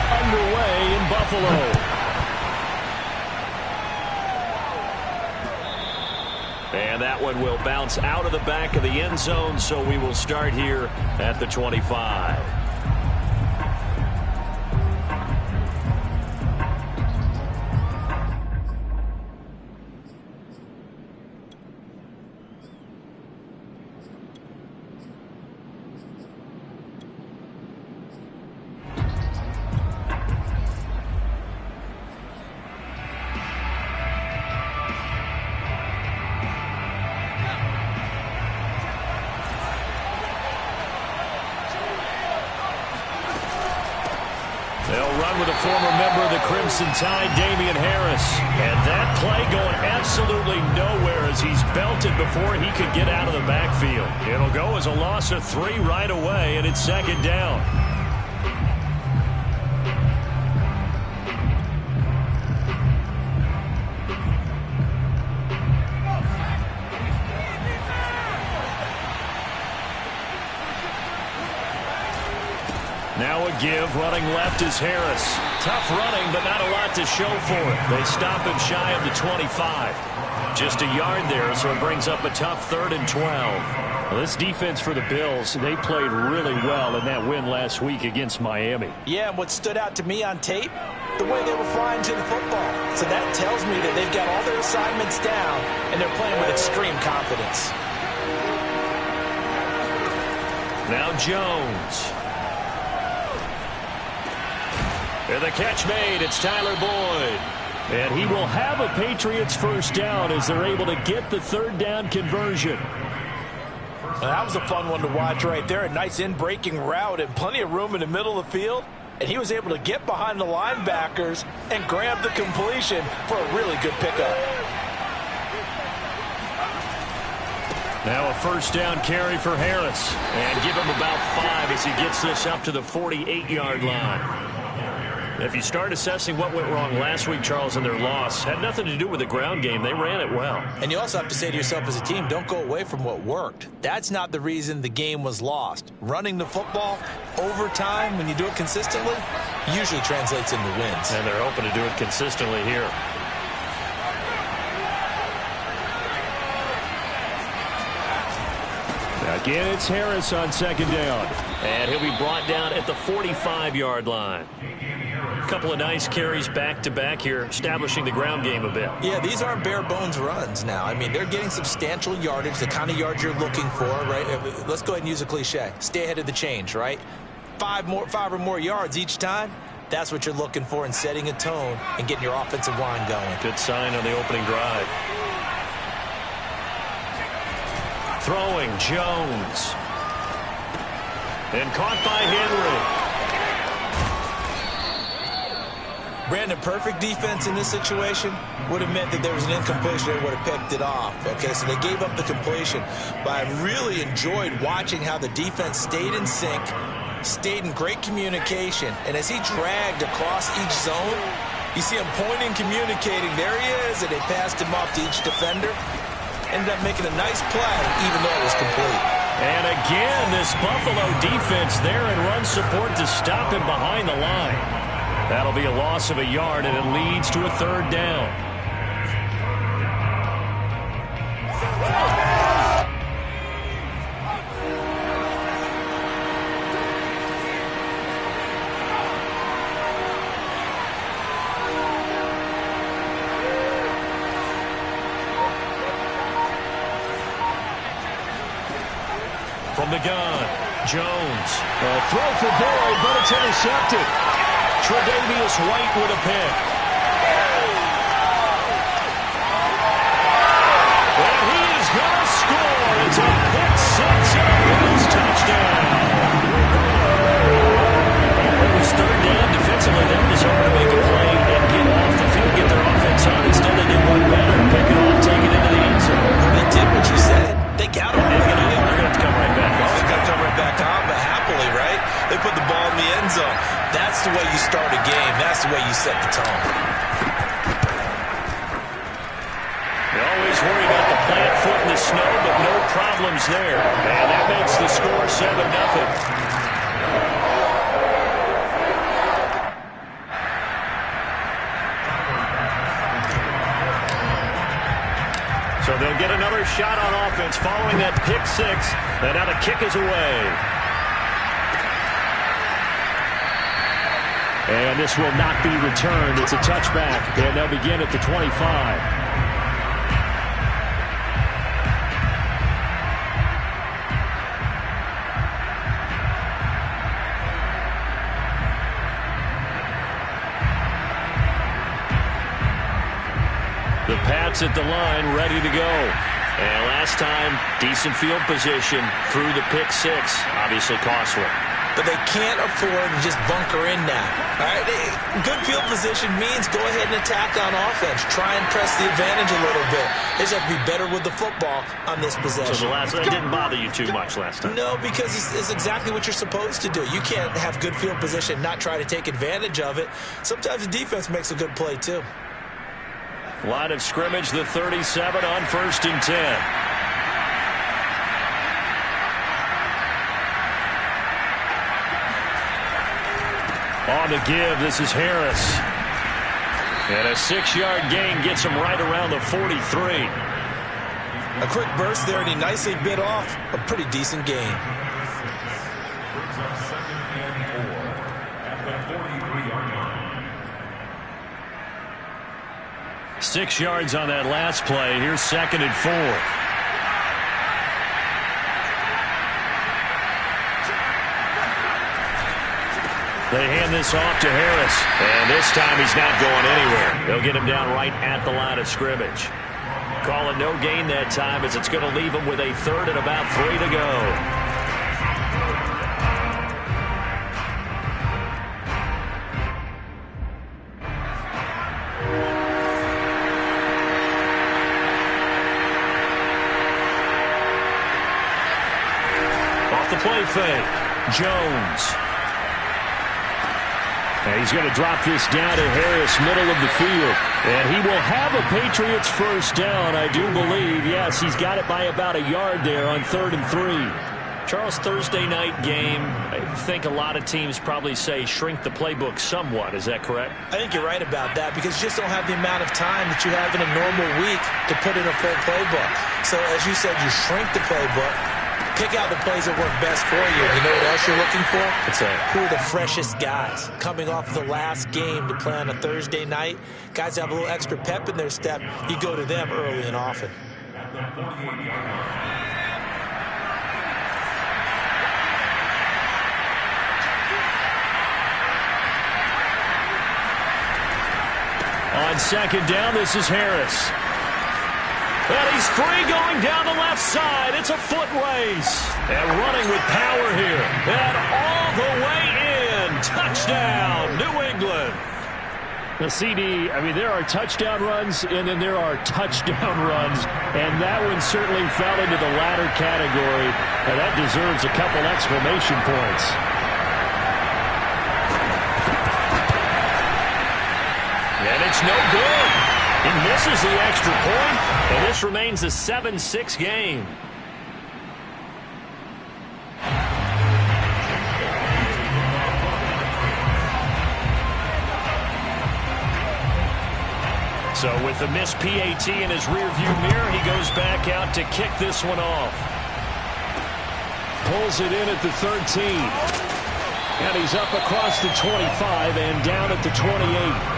underway in Buffalo. And that one will bounce out of the back of the end zone, so we will start here at the 25. With a former member of the Crimson Tide, Damian Harris. And that play going absolutely nowhere as he's belted before he could get out of the backfield. It'll go as a loss of 3 right away, and it's second down. Now a give, running left is Harris. Tough running, but not a lot to show for it. They stop him shy of the 25. Just a yard there, so it brings up a tough 3rd and 12. Well, this defense for the Bills, they played really well in that win last week against Miami. Yeah, and what stood out to me on tape, the way they were flying to the football. So that tells me that they've got all their assignments down, and they're playing with extreme confidence. Now Jones. And the catch made. It's Tyler Boyd. And he will have a Patriots first down as they're able to get the 3rd down conversion. Well, that was a fun one to watch right there. A nice in-breaking route and plenty of room in the middle of the field. And he was able to get behind the linebackers and grab the completion for a really good pickup. Now a first down carry for Harris. And give him about 5 as he gets this up to the 48-yard line. If you start assessing what went wrong last week, Charles, in their loss, had nothing to do with the ground game. They ran it well. And you also have to say to yourself as a team, don't go away from what worked. That's not the reason the game was lost. Running the football over time, when you do it consistently, usually translates into wins. And they're hoping to do it consistently here. Again, it's Harris on second down. And he'll be brought down at the 45-yard line. A couple of nice carries back-to-back here, establishing the ground game a bit. Yeah, these aren't bare-bones runs now. I mean, they're getting substantial yardage, the kind of yards you're looking for, right? Let's go ahead and use a cliche. Stay ahead of the change, right? 5 or more yards each time. That's what you're looking for in setting a tone and getting your offensive line going. Good sign on the opening drive. Throwing, Jones. And caught by Henry. Brandon, perfect defense in this situation would have meant that there was an incompletion. They would have picked it off. Okay, so they gave up the completion. But I really enjoyed watching how the defense stayed in sync, stayed in great communication. And as he dragged across each zone, you see him pointing, communicating. There he is, and they passed him off to each defender. Ended up making a nice play, even though it was complete. And again, this Buffalo defense there in run support to stop him behind the line. That'll be a loss of a yard, and it leads to a 3rd down. From the gun, Jones. A throw for Boyd, but it's intercepted. Tre'Davious White with a pick. And he is going to score. It's a pick 6 and a Bills touchdown. It was 3rd down defensively. That was hard to make a play and get off the field, get their offense on. Instead, they did one better, pick it off, take it into the end zone. They did what you said. They got him. They're going to have to come right back. They're going to come right back on, but happily, right? They put the ball in the end zone. That's the way you start a game. That's the way you set the tone. They always worry about the plant foot in the snow, but no problems there. And that makes the score 7-0. first shot on offense following that pick six. And now the kick is away. And this will not be returned. It's a touchback, and they'll begin at the 25. The Pats at the line, ready to go. And last time, decent field position through the pick six. Obviously costly. But they can't afford to just bunker in now. All right? Good field position means go ahead and attack on offense. Try and press the advantage a little bit. They just have to be better with the football on this possession. So it didn't bother you too much last time? No, because it's exactly what you're supposed to do. You can't have good field position and not try to take advantage of it. Sometimes the defense makes a good play, too. Line of scrimmage, the 37 on 1st and 10. On the give, this is Harris. And a 6-yard gain gets him right around the 43. A quick burst there, and he nicely bit off a pretty decent gain. Six yards on that last play. Here's 2nd and 4. They hand this off to Harris. And this time he's not going anywhere. They'll get him down right at the line of scrimmage. Call it no gain that time, as it's going to leave him with a 3rd and about 3 to go. Play fake. Jones. And he's going to drop this down to Harris, middle of the field. And he will have a Patriots first down, I do believe. Yes, he's got it by about a yard there on 3rd and 3. Charles, Thursday night game, I think a lot of teams probably say shrink the playbook somewhat. Is that correct? I think you're right about that, because you just don't have the amount of time that you have in a normal week to put in a full playbook. So, as you said, you shrink the playbook. Pick out the plays that work best for you. You know what else you're looking for? What's that? Who are the freshest guys coming off the last game to play on a Thursday night? Guys have a little extra pep in their step. You go to them early and often. On 2nd down, this is Harris. And he's free going down the left side. It's a foot race. And running with power here. And all the way in. Touchdown, New England. The CD, I mean, there are touchdown runs, and then there are touchdown runs. And that one certainly fell into the latter category. And that deserves a couple exclamation points. And it's no good. He misses the extra point, and this remains a 7-6 game. So with the missed PAT in his rearview mirror, he goes back out to kick this one off. Pulls it in at the 13. And he's up across the 25 and down at the 28.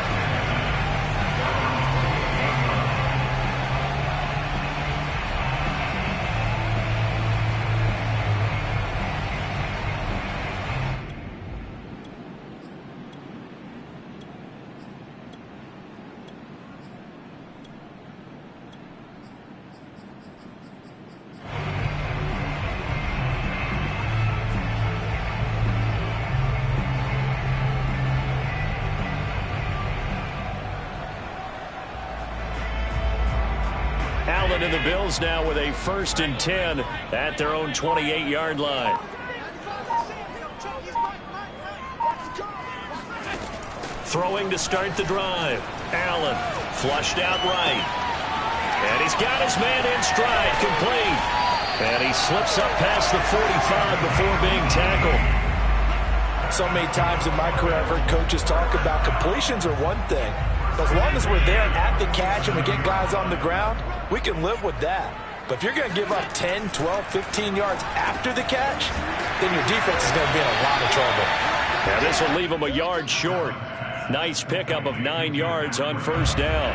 And the Bills now with a 1st and 10 at their own 28-yard line. Throwing to start the drive. Allen flushed out right. And he's got his man in stride, complete. And he slips up past the 45 before being tackled. So many times in my career I've heard coaches talk about completions are one thing. As long as we're there at the catch and we get guys on the ground, we can live with that. But if you're going to give up 10, 12, 15 yards after the catch, then your defense is going to be in a lot of trouble. Now this will leave them a yard short. Nice pickup of 9 yards on first down.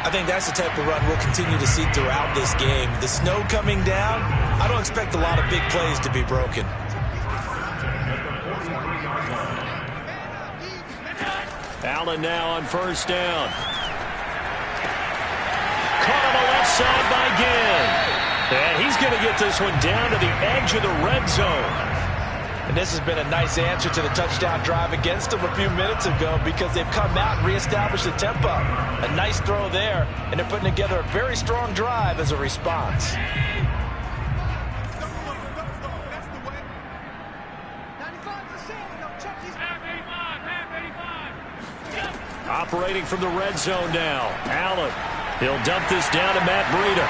I think that's the type of run we'll continue to see throughout this game. The snow coming down, I don't expect a lot of big plays to be broken. Allen now on first down. Caught on the left side by Ginn. And he's going to get this one down to the edge of the red zone. And this has been a nice answer to the touchdown drive against them a few minutes ago because they've come out and reestablished the tempo. A nice throw there, and they're putting together a very strong drive as a response. Operating from the red zone now. Allen. He'll dump this down to Matt Breida.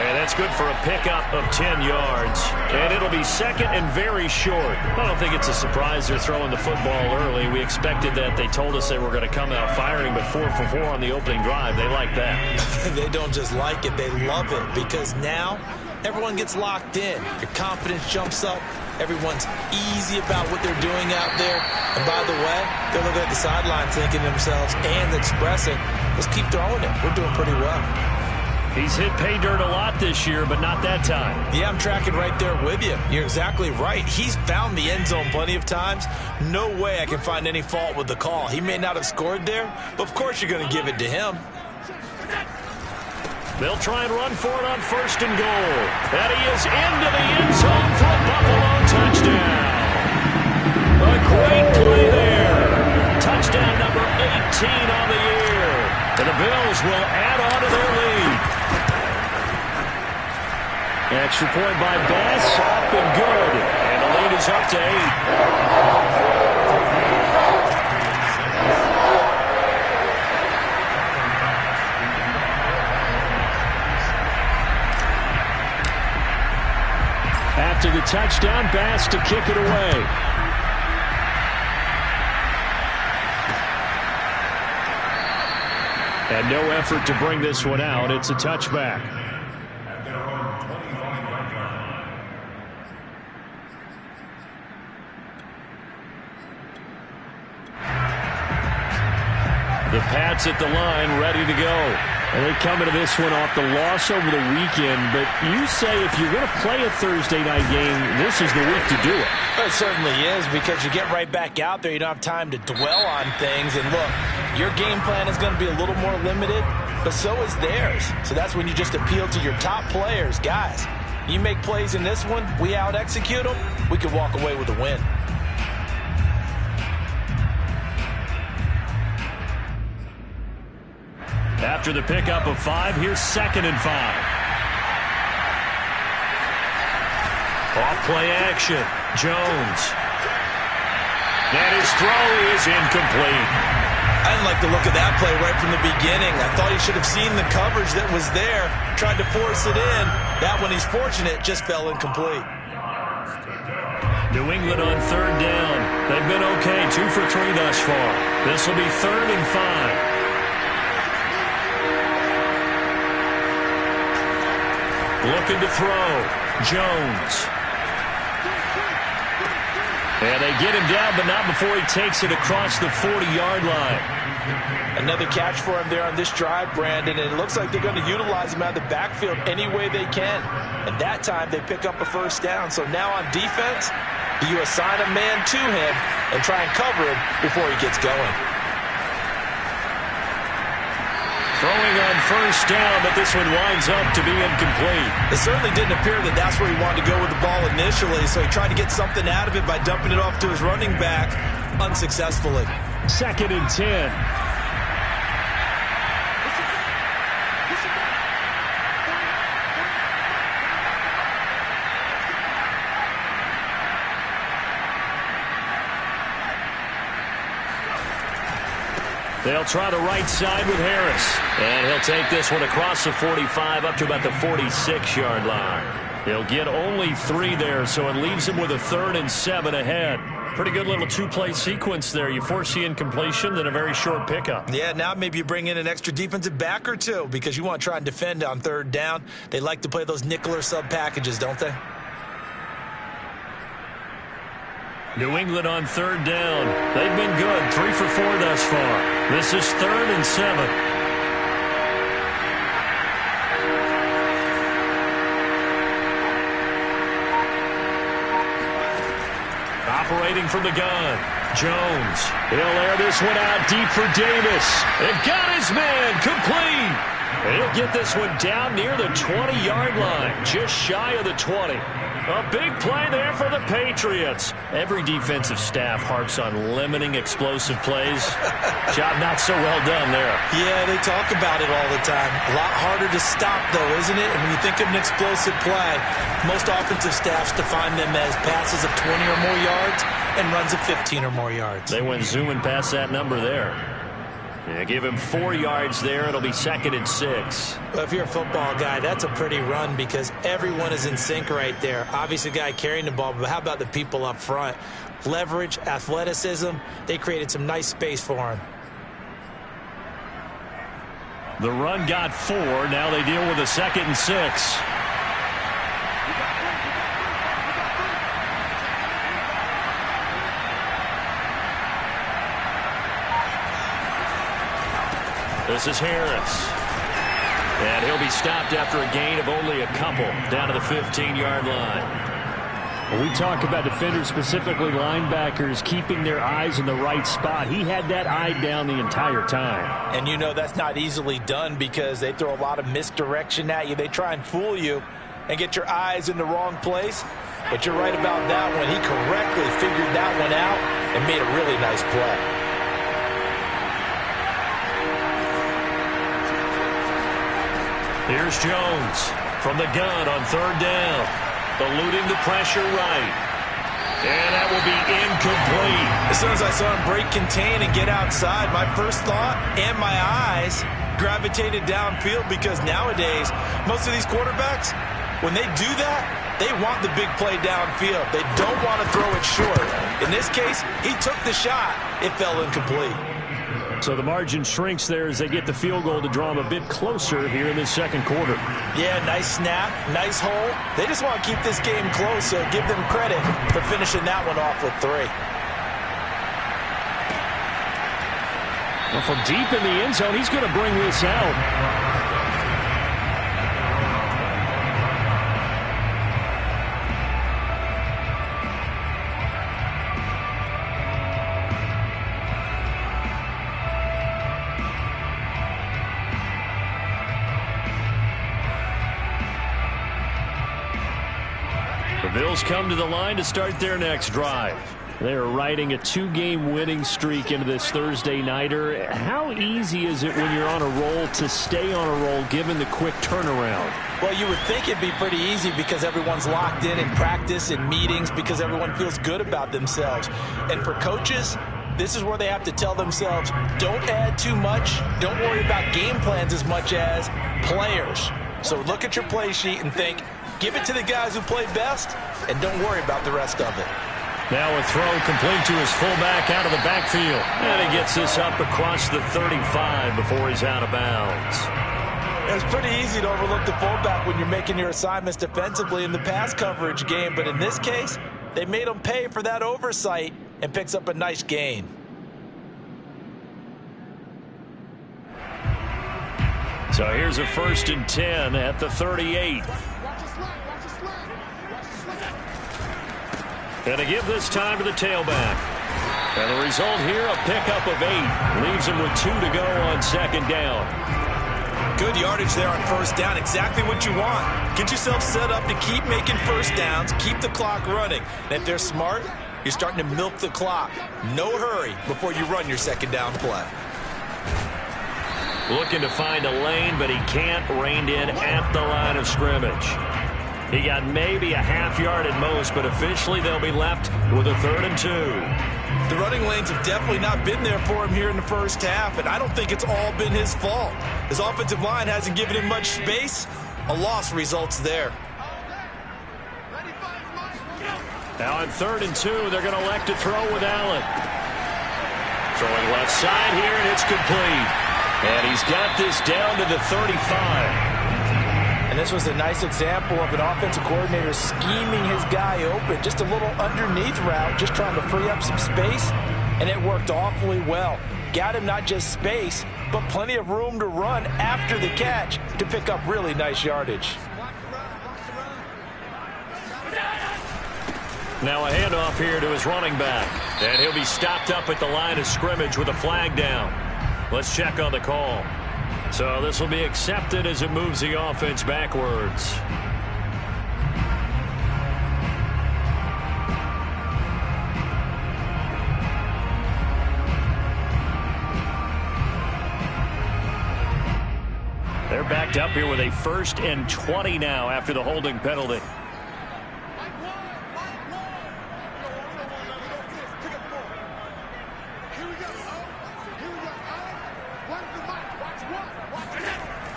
And that's good for a pickup of 10 yards. And it'll be second and very short. I don't think it's a surprise they're throwing the football early. We expected that. They told us they were going to come out firing, but 4 for 4 on the opening drive. They like that. They don't just like it. They love it because now everyone gets locked in. Your confidence jumps up. Everyone's easy about what they're doing out there. And by the way, they're looking at the sideline thinking to themselves and expressing, let's keep throwing it. We're doing pretty well. He's hit pay dirt a lot this year, but not that time. Yeah, I'm tracking right there with you. You're exactly right. He's found the end zone plenty of times. No way I can find any fault with the call. He may not have scored there, but of course you're going to give it to him. They'll try and run for it on first and goal. And he is into the end zone for a Buffalo touchdown. A great play there. Touchdown number 18 on the year. And the Bills will add on to their lead. Extra point by Bass, up and good. And the lead is up to 8. After the touchdown, Bass to kick it away. And no effort to bring this one out. It's a touchback. The Pats at the line, ready to go. And they come into this one off the loss over the weekend. But you say if you're going to play a Thursday night game, this is the week to do it. It certainly is because you get right back out there. You don't have time to dwell on things. And look, your game plan is going to be a little more limited, but so is theirs. So that's when you just appeal to your top players. Guys, you make plays in this one, we out-execute them, we can walk away with a win. After the pickup of 5, here's 2nd and 5. Off play action. Jones. And his throw is incomplete. I didn't like the look of that play right from the beginning. I thought he should have seen the coverage that was there, tried to force it in. That one, he's fortunate, just fell incomplete. New England on 3rd down. They've been okay, 2 for 3 thus far. This will be 3rd and 5. Looking to throw. Jones. And they get him down, but not before he takes it across the 40-yard line. Another catch for him there on this drive, Brandon, and it looks like they're going to utilize him out of the backfield any way they can. And that time they pick up a first down. So now on defense, you assign a man to him and try and cover him before he gets going. Throwing on first down, but this one winds up to be incomplete. It certainly didn't appear that that's where he wanted to go with the ball initially, so he tried to get something out of it by dumping it off to his running back unsuccessfully. 2nd and 10. They'll try the right side with Harris. And he'll take this one across the 45 up to about the 46-yard line. He'll get only 3 there, so it leaves him with a 3rd and 7 ahead. Pretty good little 2-play sequence there. You force the incompletion, then a very short pickup. Yeah, now maybe you bring in an extra defensive back or two because you want to try and defend on 3rd down. They like to play those nickel or sub packages, don't they? New England on 3rd down. They've been good. 3 for 4 thus far. This is 3rd and 7. Operating from the gun. Jones. He'll air this one out deep for Davis. And got his man complete. And he'll get this one down near the 20-yard line. Just shy of the 20. A big play there for the Patriots. Every defensive staff harps on limiting explosive plays. Job not so well done there. Yeah, they talk about it all the time. A lot harder to stop, though, isn't it? And when you think of an explosive play, most offensive staffs define them as passes of 20 or more yards and runs of 15 or more yards. They went zooming past that number there. Yeah, give him 4 yards there. It'll be 2nd and 6. Well, if you're a football guy, that's a pretty run because everyone is in sync right there. Obviously, the guy carrying the ball, but how about the people up front? Leverage, athleticism, they created some nice space for him. The run got 4. Now they deal with a 2nd and 6. This is Harris. And he'll be stopped after a gain of only a couple down to the 15-yard line. When we talk about defenders, specifically linebackers, keeping their eyes in the right spot, he had that eye down the entire time. And you know that's not easily done because they throw a lot of misdirection at you. They try and fool you and get your eyes in the wrong place. But you're right about that one. He correctly figured that one out and made a really nice play. Here's Jones from the gun on 3rd down. Eluding the pressure right. And that will be incomplete. As soon as I saw him break contain and get outside, my first thought and my eyes gravitated downfield because nowadays, most of these quarterbacks, when they do that, they want the big play downfield. They don't want to throw it short. In this case, he took the shot. It fell incomplete. So the margin shrinks there as they get the field goal to draw them a bit closer here in the 2nd quarter. Yeah, nice snap, nice hole. They just want to keep this game close, so give them credit for finishing that one off with 3. Well, from deep in the end zone, he's going to bring this out. The Bills come to the line to start their next drive. They are riding a 2-game winning streak into this Thursday nighter. How easy is it when you're on a roll to stay on a roll given the quick turnaround? Well, you would think it'd be pretty easy because everyone's locked in practice and meetings because everyone feels good about themselves. And for coaches, this is where they have to tell themselves, don't add too much. Don't worry about game plans as much as players. So look at your play sheet and think, give it to the guys who play best, and don't worry about the rest of it. Now a throw complete to his fullback out of the backfield. And he gets this up across the 35 before he's out of bounds. It's pretty easy to overlook the fullback when you're making your assignments defensively in the pass coverage game. But in this case, they made him pay for that oversight and picks up a nice gain. So here's a 1st and 10 at the 38. And to give this time to the tailback. And the result here, a pickup of 8. Leaves him with 2 to go on 2nd down. Good yardage there on 1st down. Exactly what you want. Get yourself set up to keep making 1st downs. Keep the clock running. And if they're smart, you're starting to milk the clock. No hurry before you run your 2nd down play. Looking to find a lane, but he can't. Reined in at the line of scrimmage. He got maybe a half yard at most, but officially they'll be left with a 3rd and 2. The running lanes have definitely not been there for him here in the first half, and I don't think it's all been his fault. His offensive line hasn't given him much space. A loss results there. Now on 3rd and 2, they're going to elect to throw with Allen. Throwing left side here, and it's complete. And he's got this down to the 35. And this was a nice example of an offensive coordinator scheming his guy open. Just a little underneath route, just trying to free up some space, and it worked awfully well. Got him not just space, but plenty of room to run after the catch to pick up really nice yardage. Now a handoff here to his running back. And he'll be stopped up at the line of scrimmage with a flag down. Let's check on the call. So this will be accepted as it moves the offense backwards. They're backed up here with a 1st and 20 now after the holding penalty.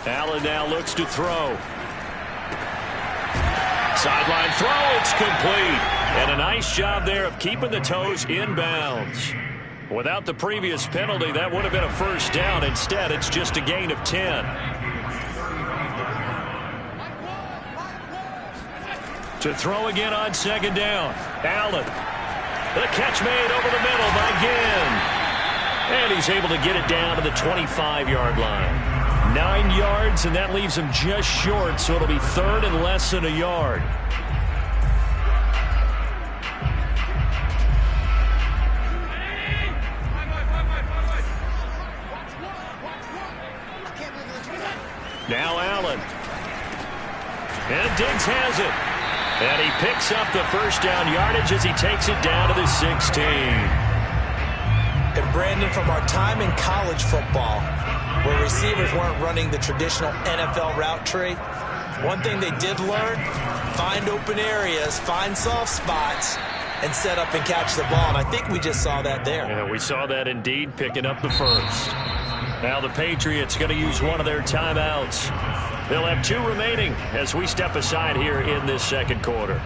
Allen now looks to throw. Sideline throw, it's complete. And a nice job there of keeping the toes in bounds. Without the previous penalty, that would have been a 1st down. Instead, it's just a gain of 10. To throw again on 2nd down. Allen. The catch made over the middle by Ginn. And he's able to get it down to the 25-yard line. 9 yards, and that leaves him just short, so it'll be 3rd and less than a yard. Now Allen. And Diggs has it. And he picks up the 1st down yardage as he takes it down to the 16. And Brandon, from our time in college football, where receivers weren't running the traditional NFL route tree, one thing they did learn, find open areas, find soft spots, and set up and catch the ball. And I think we just saw that there. Yeah, we saw that indeed, picking up the 1st. Now the Patriots going to use one of their timeouts. They'll have 2 remaining as we step aside here in this 2nd quarter.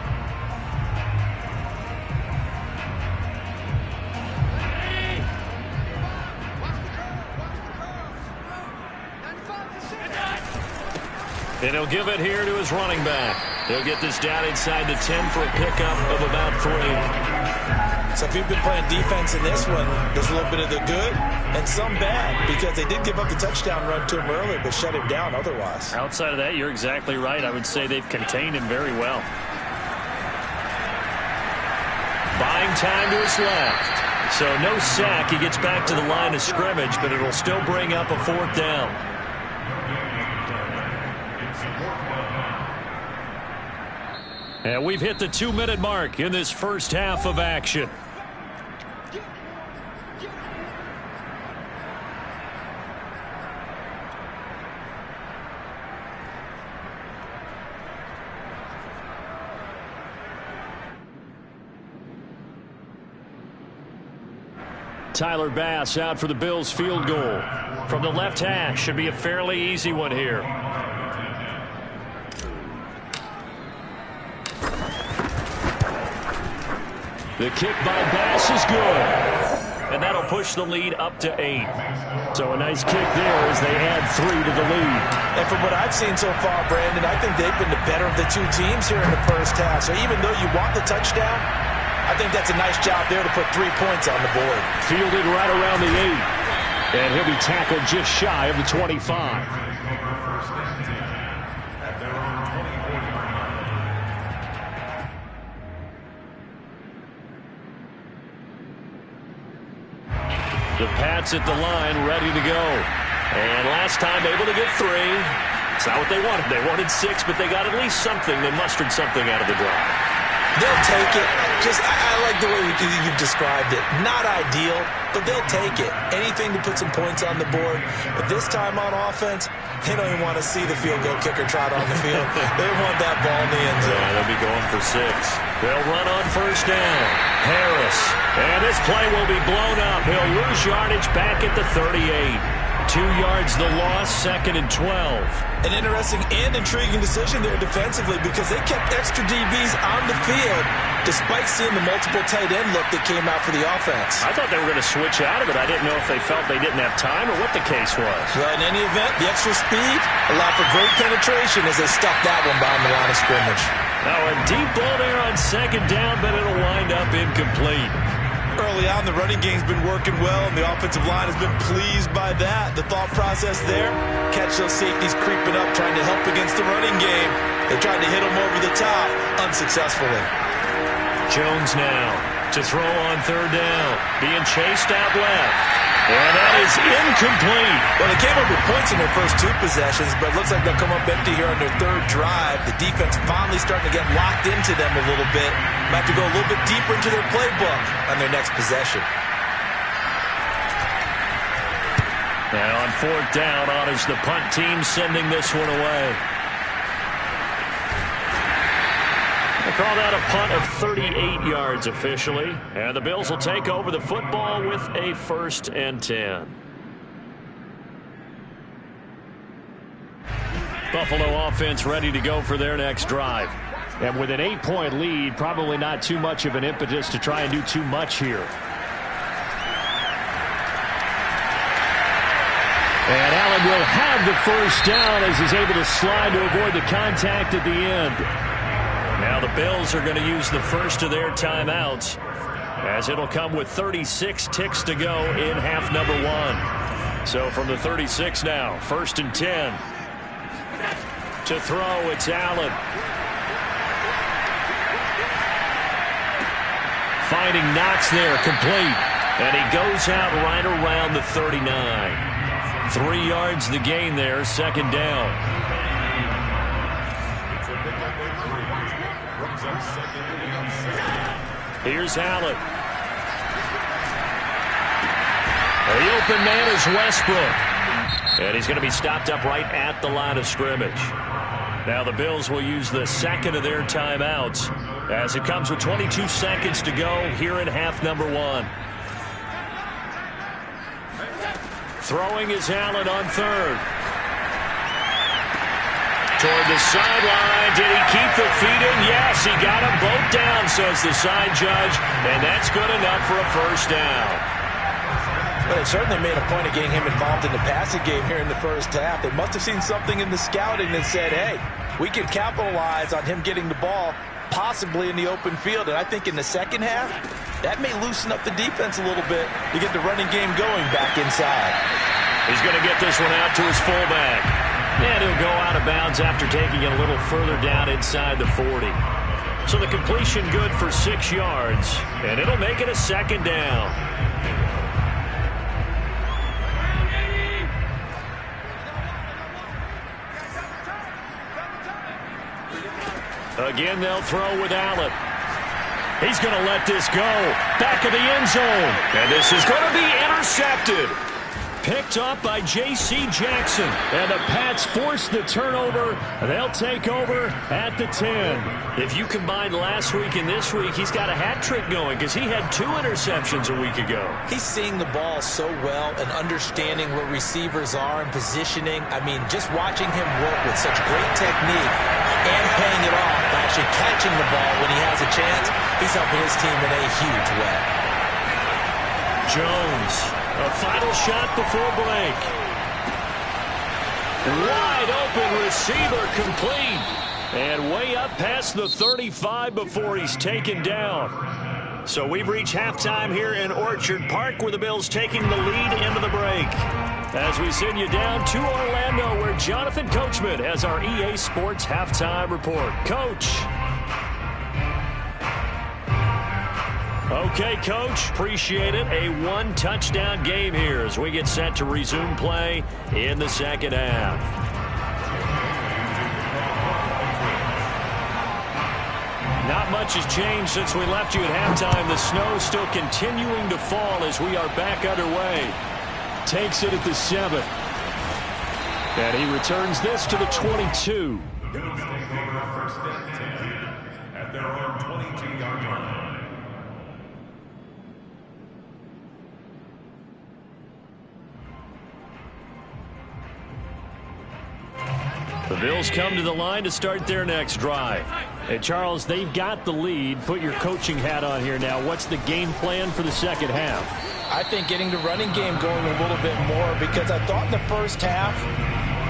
And he'll give it here to his running back. He'll get this down inside the 10 for a pickup of about 3. So if you've been playing defense in this one, there's a little bit of the good and some bad, because they did give up the touchdown run to him earlier, but shut him down otherwise. Outside of that, you're exactly right. I would say they've contained him very well. Buying time to his left. So no sack. He gets back to the line of scrimmage, but it'll still bring up a 4th down. And we've hit the 2-minute mark in this 1st half of action. Tyler Bass out for the Bills field goal. From the left hash, should be a fairly easy one here. The kick by Bass is good. And that'll push the lead up to 8. So a nice kick there as they add 3 to the lead. And from what I've seen so far, Brandon, I think they've been the better of the 2 teams here in the 1st half. So even though you want the touchdown, I think that's a nice job there to put 3 points on the board. Fielded right around the 8. And he'll be tackled just shy of the 25. The Pats at the line, ready to go. And last time able to get 3. It's not what they wanted. They wanted 6, but they got at least something. They mustered something out of the drive. They'll take it. I like the way you've described it. Not ideal, but they'll take it. Anything to put some points on the board. But this time on offense, they don't even want to see the field goal kicker trot on the field. They want that ball in the end zone. Yeah, they'll be going for 6. They'll run on first down. Harris. And this play will be blown up. He'll lose yardage back at the 38. 2 yards the loss, 2nd and 12. An interesting and intriguing decision there defensively because they kept extra DBs on the field despite seeing the multiple tight end look that came out for the offense. I thought they were going to switch out of it. I didn't know if they felt they didn't have time or what the case was. Well, in any event, the extra speed allowed for great penetration as they stuffed that one behind the line of scrimmage. Now a deep ball there on 2nd down, but it'll wind up incomplete. Early on, the running game's been working well, and the offensive line has been pleased by that. The thought process there, catch those safeties creeping up, trying to help against the running game. They tried to hit them over the top, unsuccessfully. Jones now to throw on 3rd down, being chased out left. And that is incomplete. Well, they came up with points in their first 2 possessions, but it looks like they'll come up empty here on their 3rd drive. The defense finally starting to get locked into them a little bit. Might have to go a little bit deeper into their playbook on their next possession. Now on 4th down, on is the punt team sending this one away. They call that a punt of 38 yards officially. And the Bills will take over the football with a 1st and 10. Buffalo offense ready to go for their next drive. And with an 8-point lead, probably not too much of an impetus to try and do too much here. And Allen will have the 1st down as he's able to slide to avoid the contact at the end. Now the Bills are going to use the first of their timeouts as it'll come with 36 ticks to go in half number 1. So from the 36 now, 1st and 10. To throw, it's Allen. Finding Knox there, complete. And he goes out right around the 39. 3 yards the gain there, 2nd down. Here's Allen. The open man is Westbrook. And he's going to be stopped up right at the line of scrimmage. Now the Bills will use the 2nd of their timeouts as it comes with 22 seconds to go here in half number 1. Throwing is Allen on 3rd. Toward the sideline. Did he keep the feet in? Yes, he got them both down, says the side judge. And that's good enough for a 1st down. Well, they certainly made a point of getting him involved in the passing game here in the first half. They must have seen something in the scouting that said, hey, we can capitalize on him getting the ball possibly in the open field. And I think in the second half, that may loosen up the defense a little bit to get the running game going back inside. He's going to get this one out to his fullback. And he'll go out of bounds after taking it a little further down inside the 40. So the completion good for 6 yards, and it'll make it a 2nd down. Again, they'll throw with Allen. He's going to let this go. Back of the end zone. And this is going to be intercepted. Picked up by J.C. Jackson. And the Pats force the turnover. They'll take over at the 10. If you combine last week and this week, he's got a hat trick going because he had 2 interceptions a week ago. He's seeing the ball so well and understanding where receivers are and positioning. I mean, just watching him work with such great technique and paying it off by actually catching the ball when he has a chance, he's helping his team in a huge way. Jones, a final shot before break. Wide open receiver, complete. And way up past the 35 before he's taken down. So we've reached halftime here in Orchard Park where the Bills taking the lead into the break. As we send you down to Orlando where Jonathan Coachman has our EA Sports Halftime Report. Coach. Okay, Coach, appreciate it. A 1-touchdown game here as we get set to resume play in the second half. Not Not much has changed since we left you at halftime. The snow still continuing to fall as we are back underway. Takes it at the 7. And he returns this to the 22. At their own 22-yard line. The Bills come to the line to start their next drive. Hey, Charles, they've got the lead. Put your coaching hat on here now. What's the game plan for the second half? I think getting the running game going a little bit more, because I thought in the first half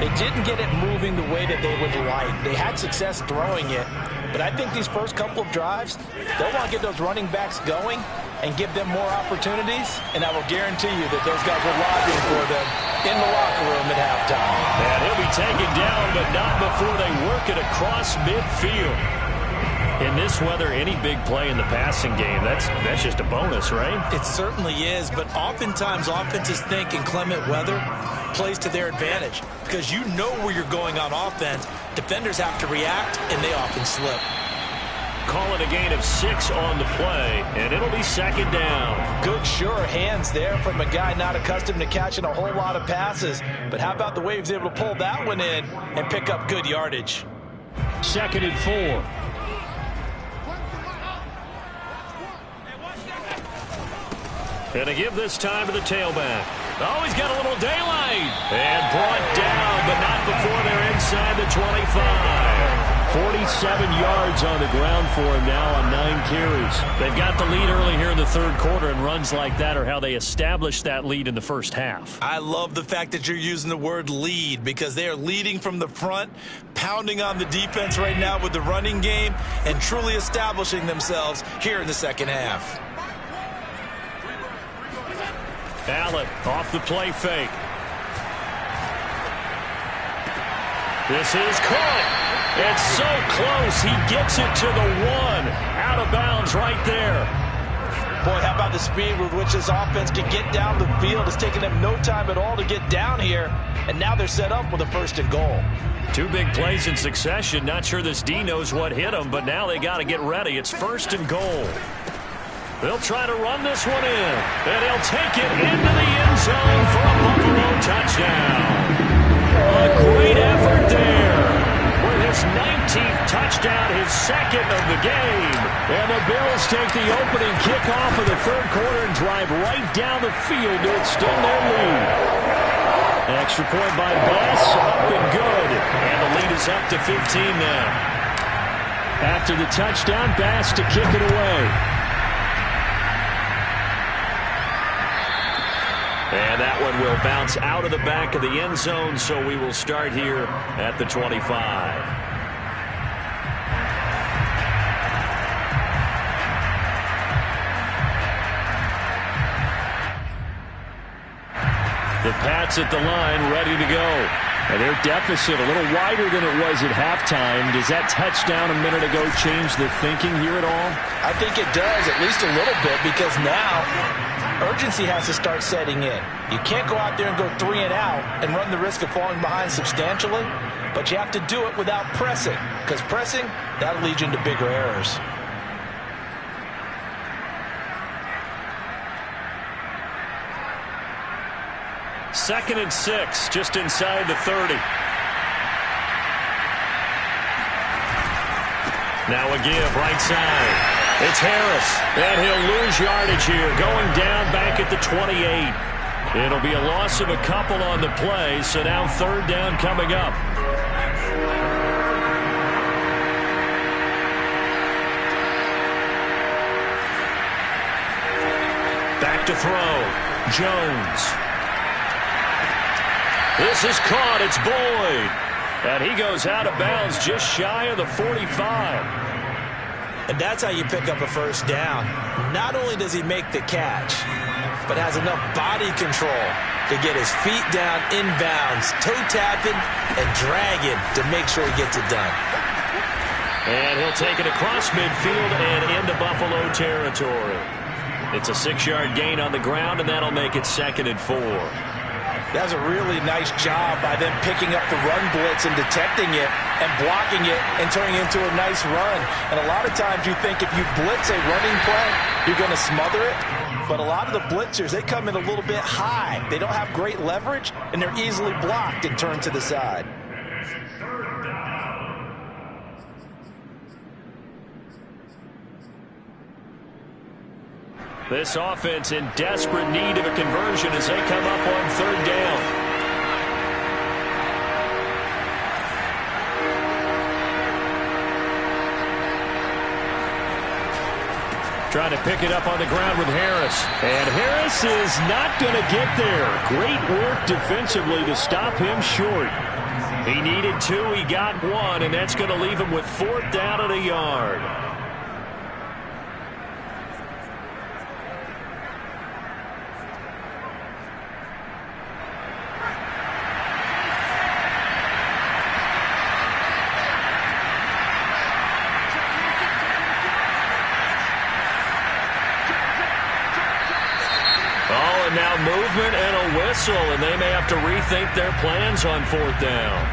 they didn't get it moving the way that they would like. They had success throwing it, but I think these first couple of drives, they'll want to get those running backs going and give them more opportunities, and I will guarantee you that those guys are lobbying for them in the locker room at halftime. And he'll be taken down, but not before they work it across midfield. In this weather, any big play in the passing game, that's just a bonus, right? It certainly is, but oftentimes offenses think inclement weather plays to their advantage, because you know where you're going on offense. Defenders have to react, and they often slip. Call it a gain of 6 on the play, and it'll be second down. Good, sure hands there from a guy not accustomed to catching a whole lot of passes. But how about the way he was able to pull that one in and pick up good yardage? 2nd and 4. And to give this time to the tailback. Oh, he's got a little daylight. And brought down, but not before they're inside the 25. 47 yards on the ground for him now on 9 carries. They've got the lead early here in the third quarter, and runs like that are how they established that lead in the first half. I love the fact that you're using the word lead, because they are leading from the front, pounding on the defense right now with the running game, and truly establishing themselves here in the second half. Allen off the play fake. This is caught. It's so close. He gets it to the 1. Out of bounds right there. Boy, how about the speed with which this offense can get down the field? It's taken them no time at all to get down here, and now they're set up with a 1st and goal. 2 big plays in succession. Not sure this D knows what hit him, but now they got to get ready. It's 1st and goal. They'll try to run this one in, and he'll take it into the end zone for a Buffalo touchdown. A great effort there. With his 19th touchdown, his 2nd of the game. And the Bills take the opening kickoff of the third quarter and drive right down the field to extend their lead. Extra point by Bass, up and good. And the lead is up to 15 now. After the touchdown, Bass to kick it away. And that one will bounce out of the back of the end zone, so we will start here at the 25. The Pats at the line, ready to go. And their deficit a little wider than it was at halftime. Does that touchdown a minute ago change the thinking here at all? I think it does, at least a little bit, because now urgency has to start setting in. You can't go out there and go 3 and out and run the risk of falling behind substantially, but you have to do it without pressing, because pressing, that'll lead you into bigger errors. Second and 6, just inside the 30. Now a give, right side. It's Harris, and he'll lose yardage here, going down back at the 28. It'll be a loss of a couple on the play, so now 3rd down coming up. Back to throw. Jones. This is caught. It's Boyd. And he goes out of bounds just shy of the 45. And that's how you pick up a 1st down. Not only does he make the catch, but has enough body control to get his feet down inbounds, toe tapping and dragging to make sure he gets it done. And he'll take it across midfield and into Buffalo territory. It's a 6-yard gain on the ground, and that'll make it 2nd and 4. That was a really nice job by them picking up the run blitz and detecting it and blocking it and turning it into a nice run. And a lot of times you think if you blitz a running play, you're going to smother it. But a lot of the blitzers, they come in a little bit high. They don't have great leverage, and they're easily blocked and turned to the side. This offense in desperate need of a conversion as they come up on third down. Trying to pick it up on the ground with Harris. And Harris is not going to get there. Great work defensively to stop him short. He needed 2, he got 1, and that's going to leave him with 4th down and a yard. Now movement and a whistle, and they may have to rethink their plans on 4th down.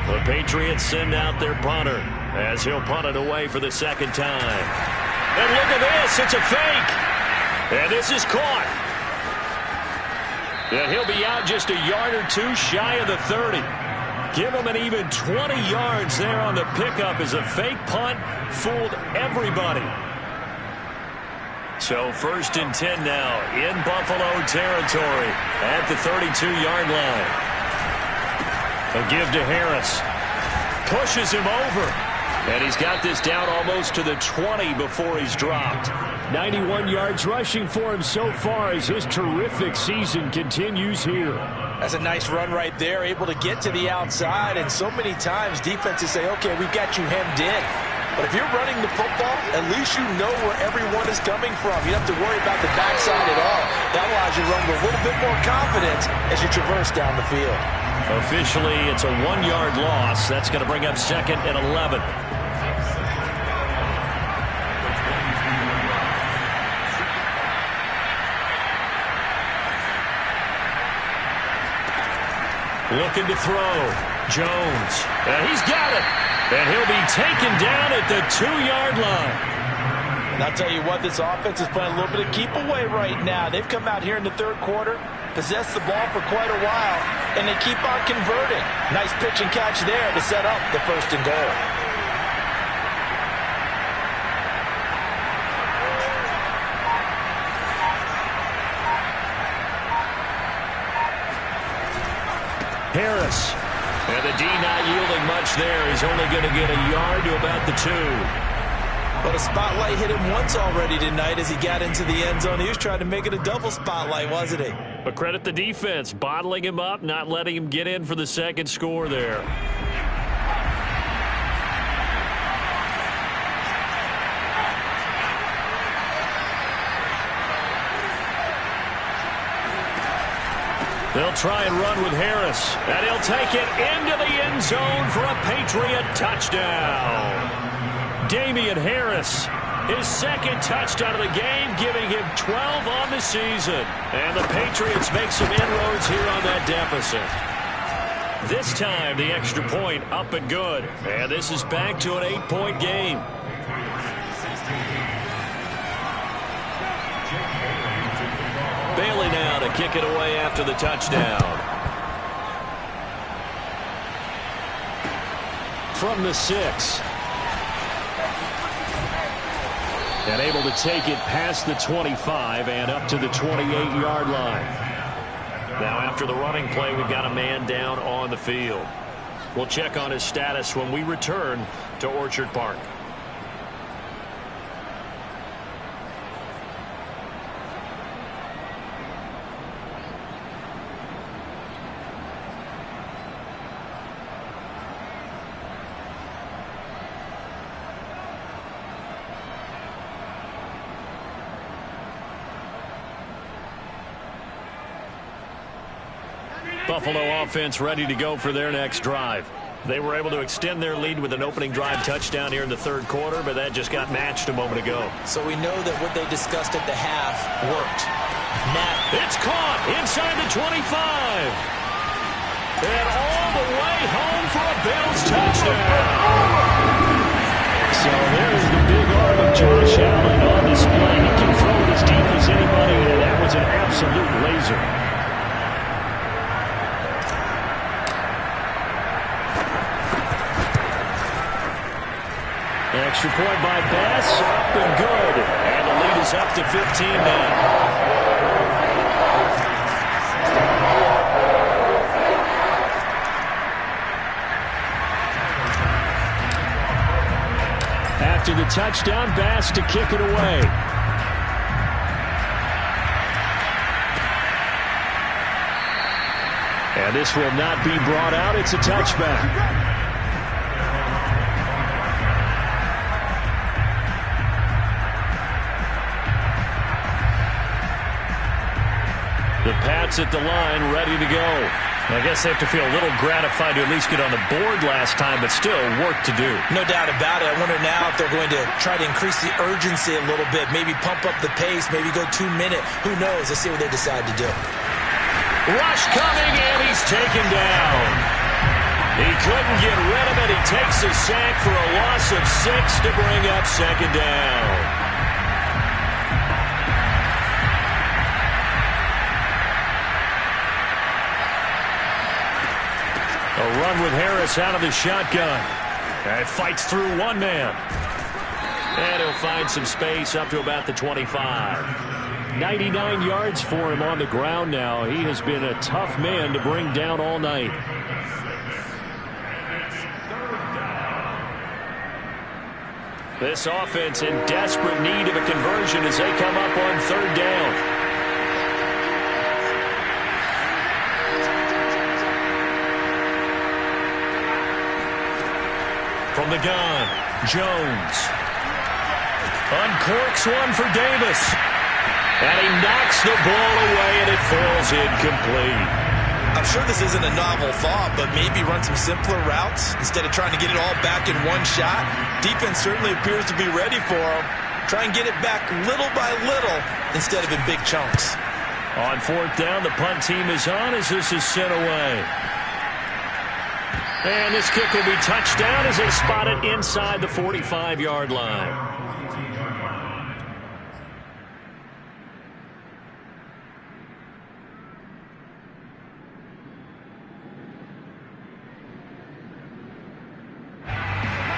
The Patriots send out their punter as he'll punt it away for the 2nd time. And look at this, it's a fake. And this is caught. And he'll be out just a yard or 2 shy of the 30. Give him an even 20 yards there on the pickup as a fake punt fooled everybody. So 1st and 10 now in Buffalo territory at the 32-yard line. A give to Harris. Pushes him over. And he's got this down almost to the 20 before he's dropped. 91 yards rushing for him so far as his terrific season continues here. That's a nice run right there, able to get to the outside. And so many times defenses say, okay, we've got you hemmed in. But if you're running the football, at least you know where everyone is coming from. You don't have to worry about the backside at all. That allows you to run with a little bit more confidence as you traverse down the field. Officially, it's a 1-yard loss. That's going to bring up 2nd and 11. Looking to throw. Jones. And he's got it. And he'll be taken down at the 2-yard line. And I'll tell you what, this offense is playing a little bit of keep away right now. They've come out here in the 3rd quarter, possessed the ball for quite a while, and they keep on converting. Nice pitch and catch there to set up the 1st and goal. Harris. And the D not yielding much there. He's only going to get a yard to about the 2. But a spotlight hit him once already tonight as he got into the end zone. He was trying to make it a double spotlight, wasn't he? But credit the defense, bottling him up, not letting him get in for the 2nd score there. They'll try and run with Harris, and he'll take it into the end zone for a Patriot touchdown. Damian Harris, his 2nd touchdown of the game, giving him 12 on the season. And the Patriots make some inroads here on that deficit. This time, the extra point up and good. And this is back to an 8-point game. Bailey now to kick it away after the touchdown. From the 6. And able to take it past the 25 and up to the 28-yard line. Now after the running play, we've got a man down on the field. We'll check on his status when we return to Orchard Park. Buffalo offense ready to go for their next drive. They were able to extend their lead with an opening drive touchdown here in the third quarter, but that just got matched a moment ago. So we know that what they discussed at the half worked. It's caught inside the 25. And all the way home for a Bills touchdown. So there's the big arm of Josh Allen on display. He can throw it as deep as anybody, and that was an absolute laser. Extra point by Bass, up and good. And the lead is up to 15 now. After the touchdown, Bass to kick it away. And this will not be brought out. It's a touchback. The Pats at the line, ready to go. I guess they have to feel a little gratified to at least get on the board last time, but still work to do. No doubt about it. I wonder now if they're going to try to increase the urgency a little bit, maybe pump up the pace, maybe go 2 minute. Who knows? Let's see what they decide to do. Rush coming, and he's taken down. He couldn't get rid of it. He takes a sack for a loss of 6 to bring up second down. A run with Harris out of the shotgun. And fights through one man. And he'll find some space up to about the 25. 99 yards for him on the ground now. He has been a tough man to bring down all night. This offense in desperate need of a conversion as they come up on third down. From the gun, Jones. Uncorks one for Davis. And he knocks the ball away, and it falls incomplete. I'm sure this isn't a novel thought, but maybe run some simpler routes instead of trying to get it all back in one shot. Defense certainly appears to be ready for him. Try and get it back little by little instead of in big chunks. On fourth down, the punt team is on as this is sent away. And this kick will be touchdown as they spot it inside the 45-yard line.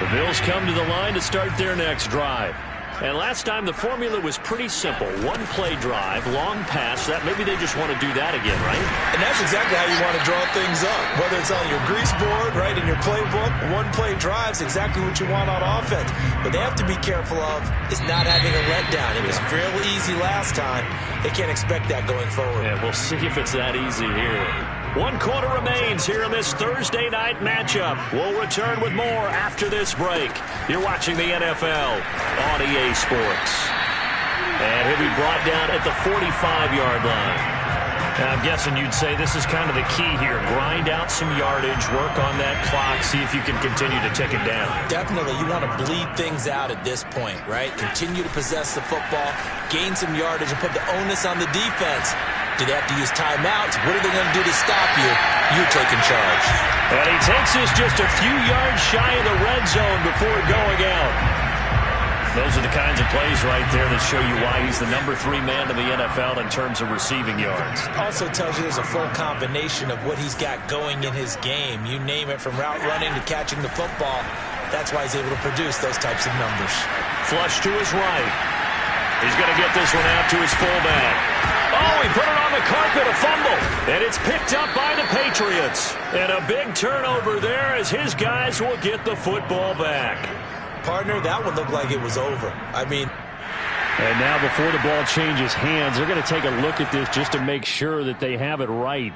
The Bills come to the line to start their next drive. And last time the formula was pretty simple. One play drive, long pass. That maybe they just want to do that again, right? And that's exactly how you want to draw things up. Whether it's on your grease board, right, in your playbook, one play drive's exactly what you want on offense. But they have to be careful of is not having a letdown. It was real easy last time. They can't expect that going forward. Yeah, we'll see if it's that easy here. 1 quarter remains here in this Thursday night matchup. We'll return with more after this break. You're watching the NFL on EA Sports. And he'll be brought down at the 45-yard line. Now, I'm guessing you'd say this is kind of the key here. Grind out some yardage, work on that clock, see if you can continue to tick it down. Definitely. You want to bleed things out at this point, right? Continue to possess the football, gain some yardage, and put the onus on the defense. Do they have to use timeouts? What are they going to do to stop you? You're taking charge. And he takes this just a few yards shy of the red zone before going out. Those are the kinds of plays right there that show you why he's the number 3 man in the NFL in terms of receiving yards. Also tells you there's a full combination of what he's got going in his game. You name it, from route running to catching the football. That's why he's able to produce those types of numbers. Flush to his right. He's going to get this one out to his fullback. Oh, he put it on the carpet, a fumble. And it's picked up by the Patriots. And a big turnover there as his guys will get the football back. Partner, that one looked like it was over. I mean... And now before the ball changes hands, they're going to take a look at this just to make sure that they have it right.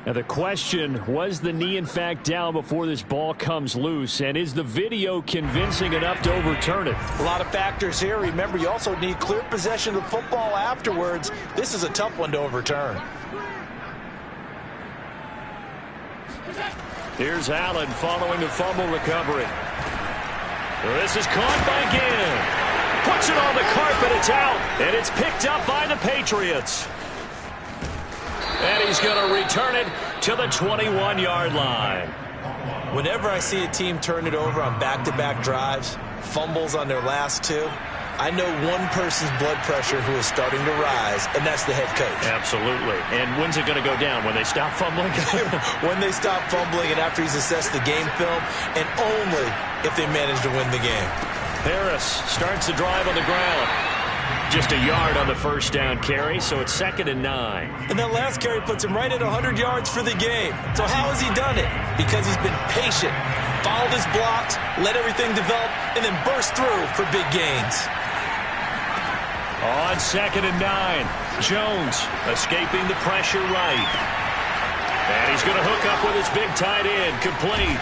Now the question, was the knee in fact down before this ball comes loose? And is the video convincing enough to overturn it? A lot of factors here. Remember, you also need clear possession of the football afterwards. This is a tough one to overturn. Here's Allen following the fumble recovery. This is caught by Ginn. Puts it on the carpet. It's out. And it's picked up by the Patriots. And he's going to return it to the 21-yard line. Whenever I see a team turn it over on back-to-back drives, fumbles on their last two, I know one person's blood pressure who is starting to rise, and that's the head coach. Absolutely. And when's it going to go down? When they stop fumbling? When they stop fumbling and after he's assessed the game film, and only if they manage to win the game. Harris starts the drive on the ground. Just a yard on the first down carry, so it's 2nd and 9. And that last carry puts him right at 100 yards for the game. So how has he done it? Because he's been patient, followed his blocks, let everything develop, and then burst through for big gains. On 2nd and 9, Jones escaping the pressure right. And he's going to hook up with his big tight end, complete.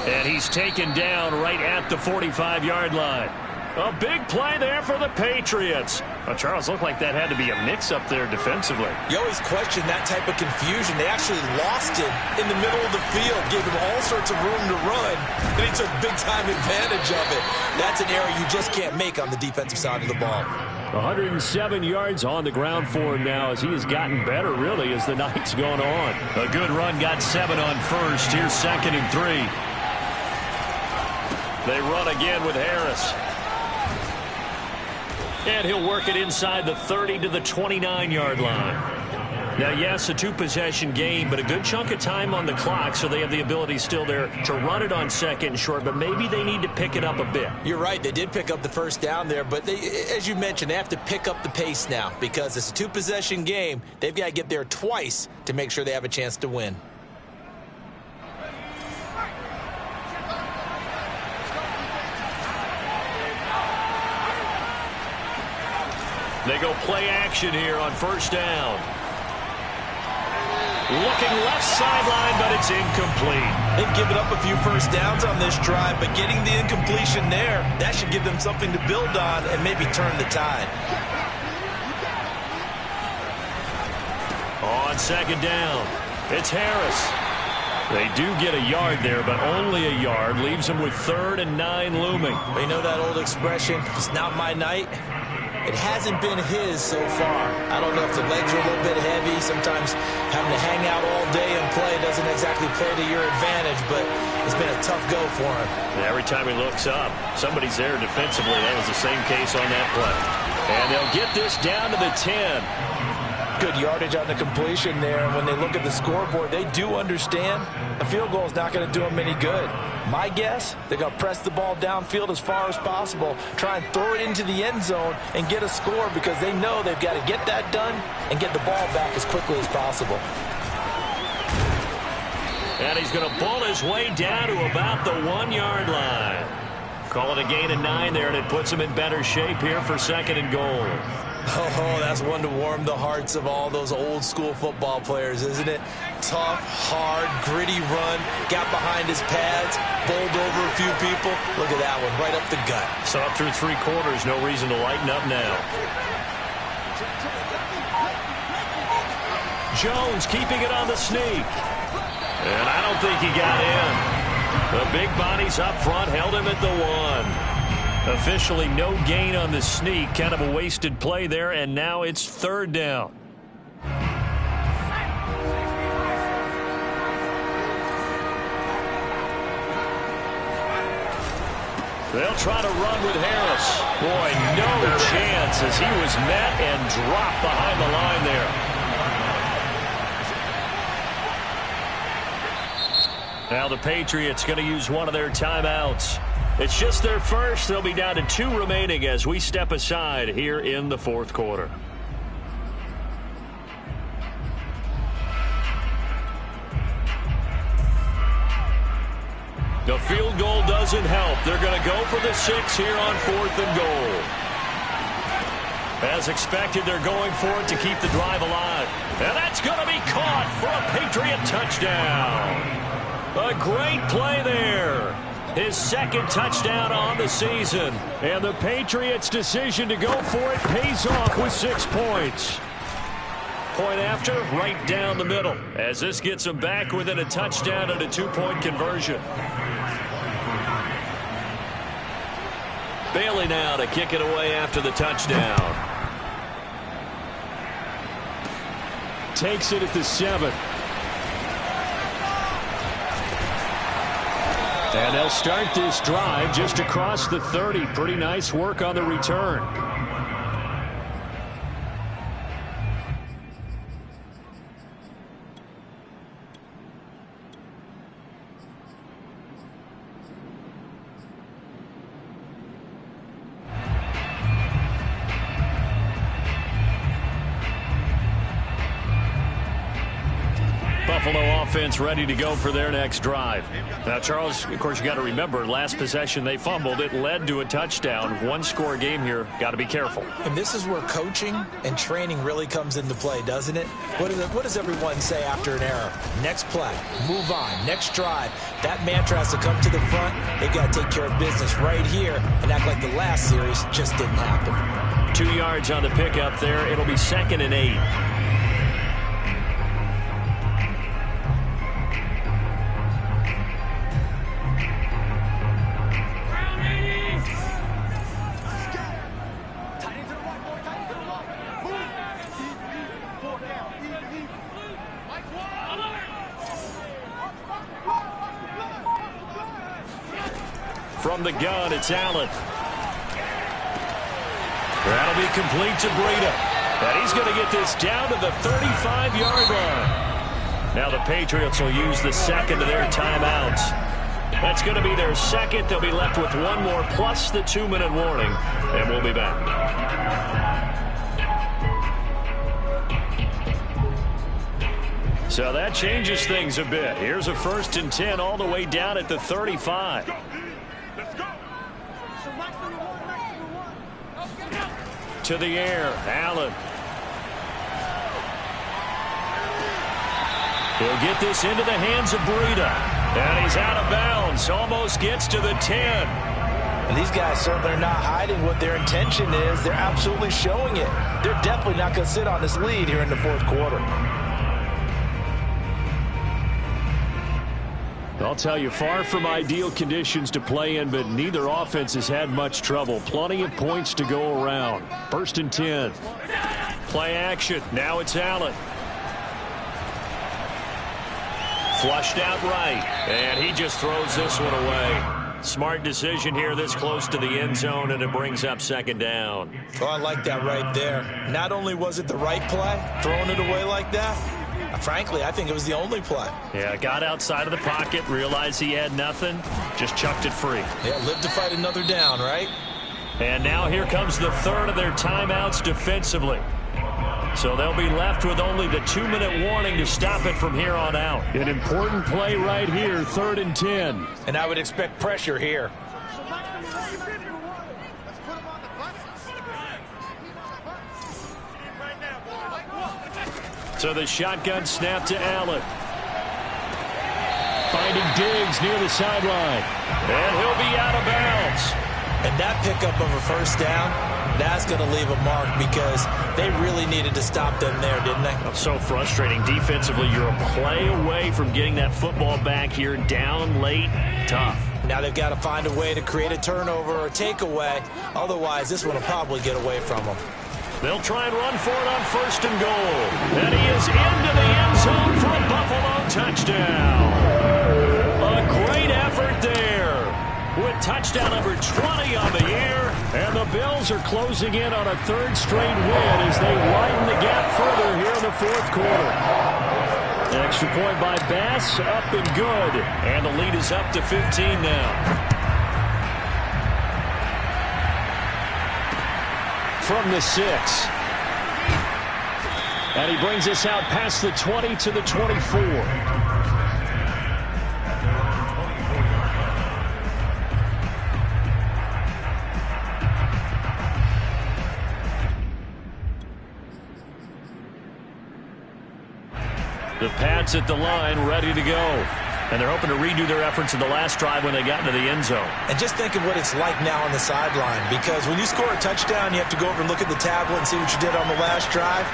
And he's taken down right at the 45-yard line. A big play there for the Patriots. Well, Charles, looked like that had to be a mix-up there defensively. You always question that type of confusion. They actually lost him in the middle of the field, gave him all sorts of room to run, and he took big-time advantage of it. That's an error you just can't make on the defensive side of the ball. 107 yards on the ground for him now as he has gotten better, really, as the night's gone on. A good run, got 7 on first. Here's 2nd and 3. They run again with Harris. And he'll work it inside the 30 to the 29-yard line. Now, yes, a two-possession game, but a good chunk of time on the clock, so they have the ability still there to run it on 2nd and short, but maybe they need to pick it up a bit. You're right. They did pick up the first down there, but they, as you mentioned, they have to pick up the pace now because it's a two-possession game. They've got to get there twice to make sure they have a chance to win. They go play action here on first down. Looking left sideline, but it's incomplete. They've given up a few first downs on this drive, but getting the incompletion there, that should give them something to build on and maybe turn the tide. On 2nd down, it's Harris. They do get a yard there, but only a yard. Leaves them with 3rd and 9 looming. You know that old expression, it's not my night? It hasn't been his so far. I don't know if the legs are a little bit heavy. Sometimes having to hang out all day and play doesn't exactly play to your advantage, but it's been a tough go for him. And every time he looks up, somebody's there defensively. That was the same case on that play. And they'll get this down to the 10. Good yardage on the completion there. And when they look at the scoreboard, they do understand a field goal is not going to do them any good. My guess, they're going to press the ball downfield as far as possible, try and throw it into the end zone and get a score because they know they've got to get that done and get the ball back as quickly as possible. And he's going to pull his way down to about the 1-yard line. Call it a gain of 9 there, and it puts him in better shape here for 2nd and goal. Oh, that's one to warm the hearts of all those old-school football players, isn't it? Tough, hard, gritty run, got behind his pads, bowled over a few people. Look at that one, right up the gut. So up through 3 quarters, no reason to lighten up now. Jones keeping it on the sneak. And I don't think he got in. The big bodies up front held him at the 1. Officially no gain on the sneak. Kind of a wasted play there, and now it's 3rd down. They'll try to run with Harris. Boy, no chance as he was met and dropped behind the line there. Now the Patriots going to use one of their timeouts. It's just their first. They'll be down to 2 remaining as we step aside here in the 4th quarter. The field goal doesn't help. They're going to go for the 6 here on 4th and goal. As expected, they're going for it to keep the drive alive. And that's going to be caught for a Patriot touchdown. A great play there. His 2nd touchdown on the season. And the Patriots' decision to go for it pays off with 6 points. Point after, right down the middle, as this gets them back within a touchdown and a 2-point conversion. Bailey now to kick it away after the touchdown. Takes it at the 7. And they'll start this drive just across the 30. Pretty nice work on the return. Buffalo offense ready to go for their next drive. Now, Charles, of course, you got to remember, last possession they fumbled. It led to a touchdown. One-score game here. Got to be careful. And this is where coaching and training really comes into play, doesn't it? What does everyone say after an error? Next play, move on, next drive. That mantra has to come to the front. They've got to take care of business right here and act like the last series just didn't happen. 2 yards on the pickup there. It'll be 2nd and 8. From the gun, it's Allen. That'll be complete to Breida. And he's going to get this down to the 35-yard line. Now the Patriots will use the second of their timeouts. That's going to be their second. They'll be left with one more plus the 2-minute warning. And we'll be back. So that changes things a bit. Here's a 1st and 10 all the way down at the 35. To the air, Allen. He'll get this into the hands of Breida. And he's out of bounds. Almost gets to the 10. And these guys certainly are not hiding what their intention is. They're absolutely showing it. They're definitely not going to sit on this lead here in the 4th quarter. I'll tell you, far from ideal conditions to play in, but neither offense has had much trouble. Plenty of points to go around. 1st and 10. Play action. Now it's Allen. Flushed out right. And he just throws this one away. Smart decision here this close to the end zone, and it brings up 2nd down. Oh, I like that right there. Not only was it the right play, throwing it away like that, frankly, I think it was the only play. Yeah, got outside of the pocket, realized he had nothing, just chucked it free. Yeah, live to fight another down, right? And now here comes the 3rd of their timeouts defensively. So they'll be left with only the 2-minute warning to stop it from here on out. An important play right here, 3rd and 10. And I would expect pressure here. So the shotgun snap to Allen. Finding Diggs near the sideline. And he'll be out of bounds. And that pickup of a 1st down, that's going to leave a mark because they really needed to stop them there, didn't they? So frustrating. Defensively, you're a play away from getting that football back here down late. Tough. Now they've got to find a way to create a turnover or a takeaway. Otherwise, this one will probably get away from them. They'll try and run for it on 1st and goal. And he is into the end zone for a Buffalo touchdown. A great effort there with touchdown number 20 on the year. And the Bills are closing in on a 3rd straight win as they widen the gap further here in the 4th quarter. Extra point by Bass, up and good. And the lead is up to 15 now. From the 6. And he brings us out past the 20 to the 24. The Pats at the line, ready to go. And they're hoping to redo their efforts in the last drive when they got into the end zone. And just think of what it's like now on the sideline, because when you score a touchdown, you have to go over and look at the tablet and see what you did on the last drive.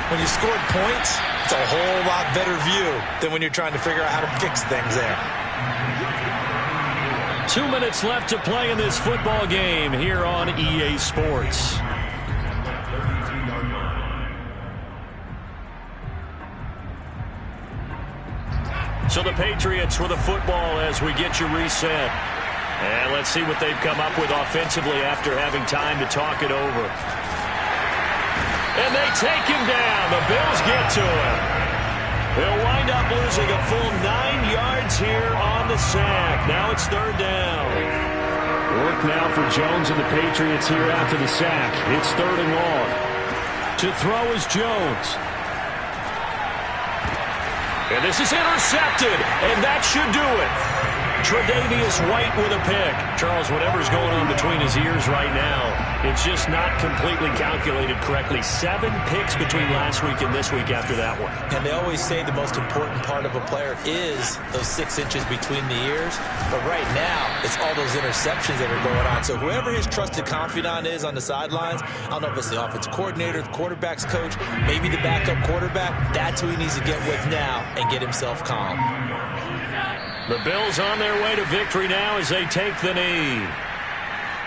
when you scored points, it's a whole lot better view than when you're trying to figure out how to fix things there. 2 minutes left to play in this football game here on EA Sports. So the Patriots with a football as we get you reset. And let's see what they've come up with offensively after having time to talk it over. And they take him down. The Bills get to him. He'll wind up losing a full 9 yards here on the sack. Now it's third down. Work now for Jones and the Patriots here after the sack. It's third and long. To throw is Jones. And this is intercepted, and that should do it. Tre'Davious White with a pick. Charles, whatever's going on between his ears right now, it's just not completely calculated correctly. 7 picks between last week and this week after that one. And they always say the most important part of a player is those 6 inches between the ears. But right now, it's all those interceptions that are going on. So whoever his trusted confidant is on the sidelines, I don't know if it's the offensive coordinator, the quarterback's coach, maybe the backup quarterback, that's who he needs to get with now and get himself calm. The Bills on their way to victory now as they take the knee.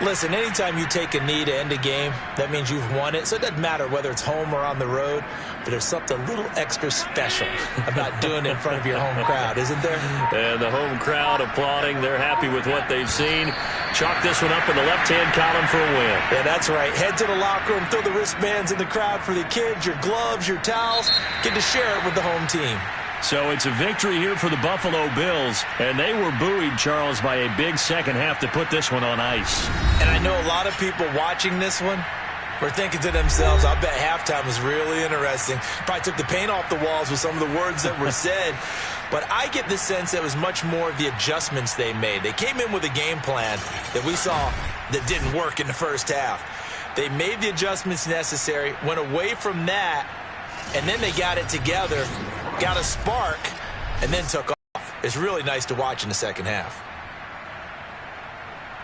Listen, anytime you take a knee to end a game, that means you've won it. So it doesn't matter whether it's home or on the road, but there's something a little extra special about doing it in front of your home crowd, isn't there? And the home crowd applauding. They're happy with what they've seen. Chalk this one up in the left-hand column for a win. Yeah, that's right. Head to the locker room, throw the wristbands in the crowd for the kids, your gloves, your towels. Get to share it with the home team. So it's a victory here for the Buffalo Bills, and they were buoyed, Charles, by a big second half to put this one on ice. And I know a lot of people watching this one were thinking to themselves, I bet halftime was really interesting. Probably took the paint off the walls with some of the words that were said. But I get the sense that it was much more of the adjustments they made. They came in with a game plan that we saw that didn't work in the first half. They made the adjustments necessary, went away from that, and then they got it together, got a spark, and then took off. It's really nice to watch in the second half.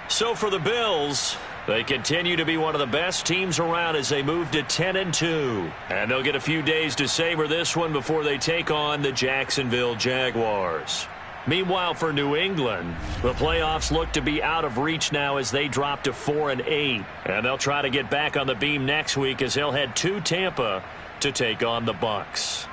So for the Bills, they continue to be one of the best teams around as they move to 10-2. And they'll get a few days to savor this one before they take on the Jacksonville Jaguars. Meanwhile, for New England, the playoffs look to be out of reach now as they drop to 4-8. And they'll try to get back on the beam next week as they'll head to Tampa to take on the Bucs.